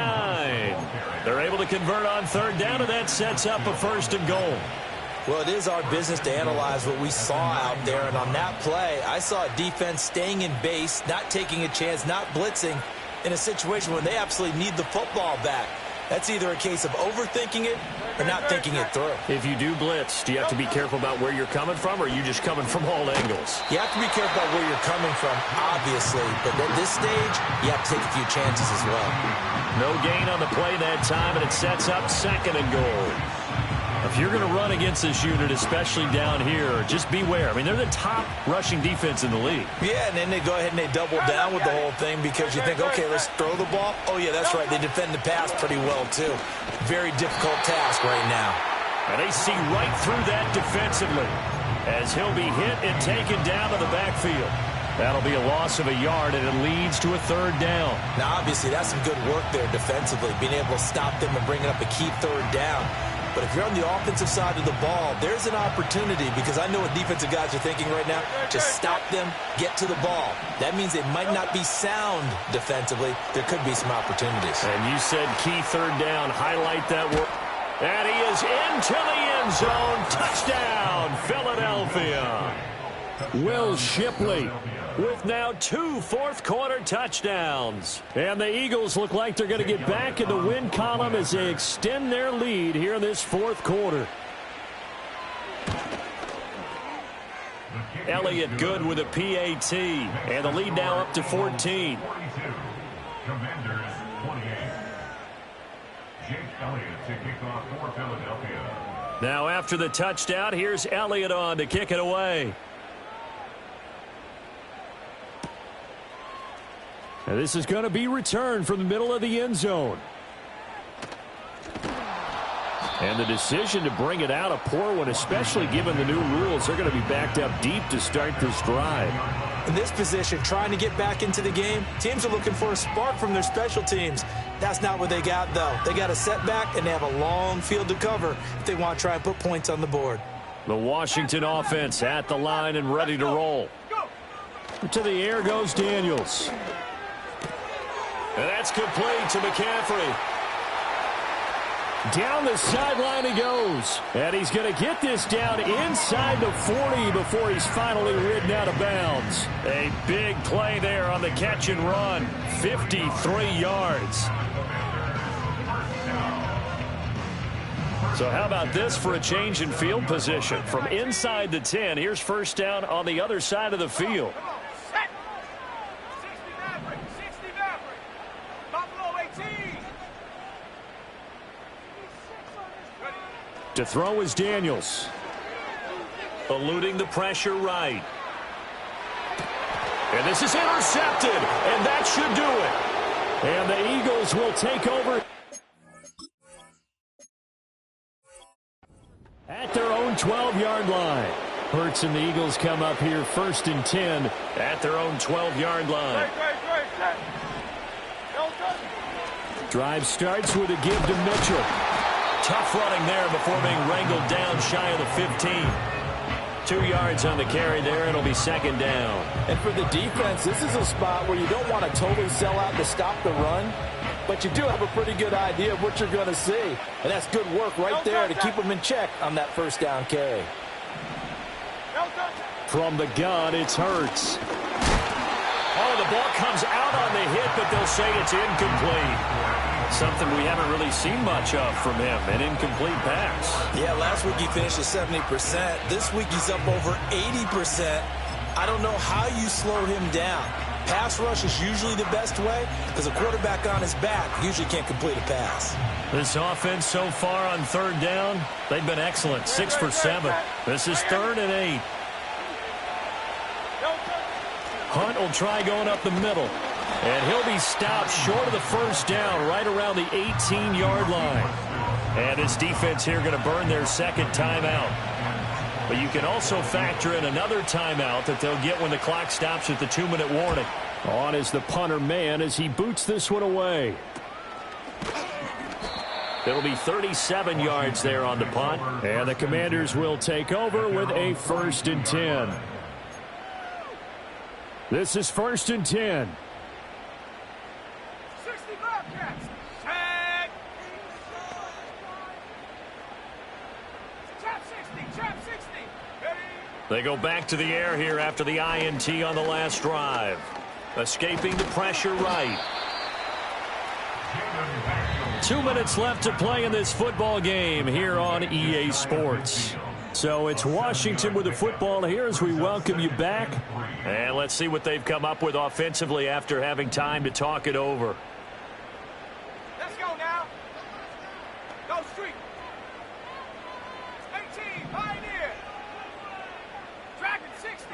B: They're able to convert on third down, and that sets up a 1st and goal.
F: Well, it is our business to analyze what we saw out there. And on that play, I saw a defense staying in base, not taking a chance, not blitzing in a situation where they absolutely need the football back. That's either a case of overthinking it or not thinking it through.
B: If you do blitz, do you have to be careful about where you're coming from, or are you just coming from all angles?
F: You have to be careful about where you're coming from, obviously. But at this stage, you have to take a few chances as well.
B: No gain on the play that time, and it sets up 2nd and goal. If you're going to run against this unit, especially down here, just beware. I mean, they're the top rushing defense in the league.
F: Yeah, and then they go ahead and they double down with the whole thing because you think, okay, let's throw the ball. Oh, yeah, that's right. They defend the pass pretty well, too. Very difficult task right now.
B: And they see right through that defensively as he'll be hit and taken down to the backfield. That'll be a loss of a yard, and it leads to a 3rd down.
F: Now, obviously, that's some good work there defensively, being able to stop them and bringing up a key 3rd down. But if you're on the offensive side of the ball, there's an opportunity because I know what defensive guys are thinking right now. Just stop them, get to the ball. That means they might not be sound defensively. There could be some opportunities.
B: And you said key 3rd down. Highlight that work. And he is into the end zone. Touchdown, Philadelphia. Will Shipley with now 2 fourth-quarter touchdowns. And the Eagles look like they're going to get back in the win column as they extend their lead here in this fourth quarter.
E: Elliott good with a PAT, and the lead now up to 14.
G: Commanders 28. Jake Elliott to kick off for Philadelphia.
E: Now after the touchdown, here's Elliott on to kick it away.
B: And this is going to be returned from the middle of the end zone. And the decision to bring it out, a poor one, especially given the new rules. They're going to be backed up deep to start this drive.
F: In this position, trying to get back into the game, teams are looking for a spark from their special teams. That's not what they got, though. They got a setback, and they have a long field to cover if they want to try and put points on the board.
B: The Washington offense at the line and ready to roll. To the air goes Daniels.
E: And that's complete to McCaffrey.
B: Down the sideline he goes. And he's going to get this down inside the 40 before he's finally ridden out of bounds.
E: A big play there on the catch and run. 53 yards. So how about this for a change in field position? From inside the 10, here's first down on the other side of the field.
B: To throw is Daniels.
E: Eluding the pressure right. And this is intercepted, and that should do it.
B: And the Eagles will take over at their own 12-yard line. Hurts and the Eagles come up here first and 10
E: at their own 12-yard line.
B: Drive starts with a give to Mitchell.
E: Tough running there before being wrangled down shy of the 15. 2 yards on the carry there. It'll be second down.
C: And for the defense, this is a spot where you don't want to totally sell out to stop the run, but you do have a pretty good idea of what you're going to see. And that's good work right there to keep them in check on that first down carry.
B: From the gun, it's Hurts.
E: Oh, the ball comes out on the hit, but they'll say it's incomplete. Something we haven't really seen much of from him, an incomplete pass.
F: Yeah, last week he finished at 70%. This week he's up over 80%. I don't know how you slow him down. Pass rush is usually the best way because a quarterback on his back usually can't complete a pass.
E: This offense so far on third down, they've been excellent, 6 for 7. This is 3rd and 8.
B: Hunt will try going up the middle.
E: And he'll be stopped short of the first down right around the 18-yard line. And his defense here going to burn their second timeout. But you can also factor in another timeout that they'll get when the clock stops at the 2-minute warning.
B: On is the punter man as he boots this one away.
E: It'll be 37 yards there on the punt.
B: And the Commanders will take over with a 1st and 10. This is 1st and 10.
E: They go back to the air here after the INT on the last drive. Escaping the pressure right.
B: 2 minutes left to play in this football game here on EA Sports. So it's Washington with the football here as we welcome you back.
E: And let's see what they've come up with offensively after having time to talk it over.
D: Let's go now. Go street. 18, Pioneer. Dragon 60.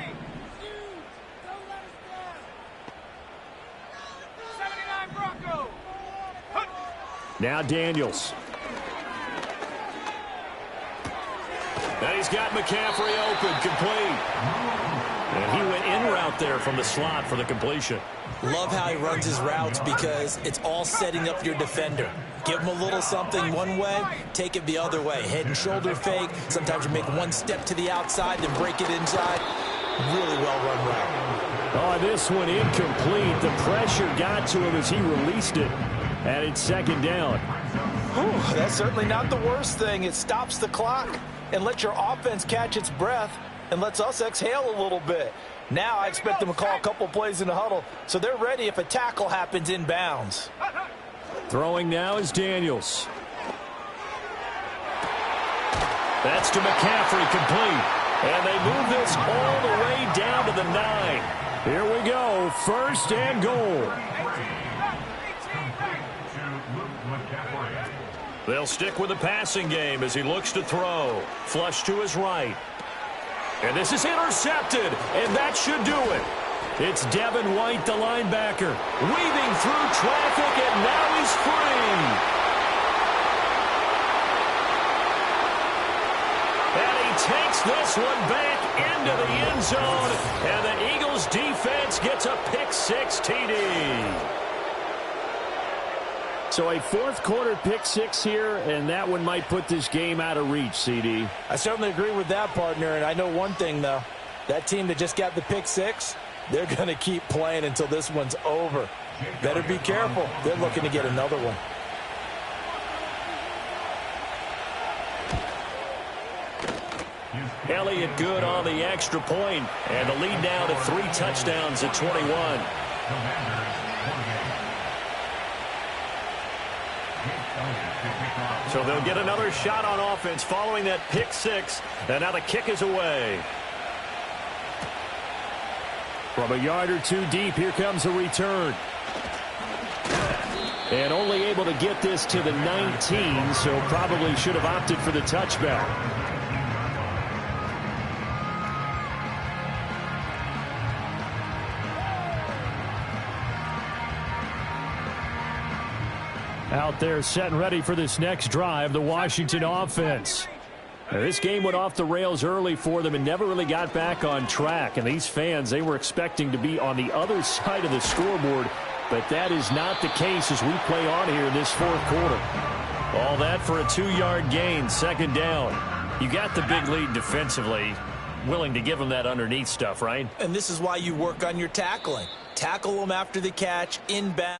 D: Don't let us down. 79 Bronco.
B: Now Daniels.
E: And he's got McCaffrey open, complete. And he went in route there from the slot for the completion.
F: Love how he runs his routes because it's all setting up your defender. Give him a little something one way, take it the other way. Head and shoulder fake. Sometimes you make one step to the outside, then break it inside. Really well-run route.
B: Oh, this one incomplete. The pressure got to him as he released it. And it's second down.
C: Whew, that's certainly not the worst thing. It stops the clock and lets your offense catch its breath. and lets us exhale a little bit. Now I expect them to call a couple plays in the huddle, so they're ready if a tackle happens inbounds.
B: Throwing now is Daniels. That's to McCaffrey, complete. And they move this all the way down to the 9. Here we go, 1st and goal. They'll stick with the passing game as he looks to throw. Flush to his right. And this is intercepted, and that should do it. It's Devin White, the linebacker, weaving through traffic, and now he's free. And he takes this one back into the end zone, and the Eagles defense gets a pick-6 TD. So a 4th quarter pick-6 here, and that one might put this game out of reach, CD.
C: I certainly agree with that, partner, and I know one thing, though. That team that just got the pick-6, they're going to keep playing until this one's over. Better be careful. They're looking to get another one.
B: Elliott good on the extra point, and the lead now to 3 touchdowns at 21. So they'll get another shot on offense following that pick-6, and now the kick is away. From a yard or 2 deep, here comes a return. And only able to get this to the 19, so probably should have opted for the touchback. Out there set and ready for this next drive, the Washington offense. Now, this game went off the rails early for them and never really got back on track. And these fans, they were expecting to be on the other side of the scoreboard, but that is not the case as we play on here in this 4th quarter. All that for a 2-yard gain, 2nd down. You got the big lead defensively, willing to give them that underneath stuff, right?
C: And this is why you work on your tackling. Tackle them after the catch, inbound.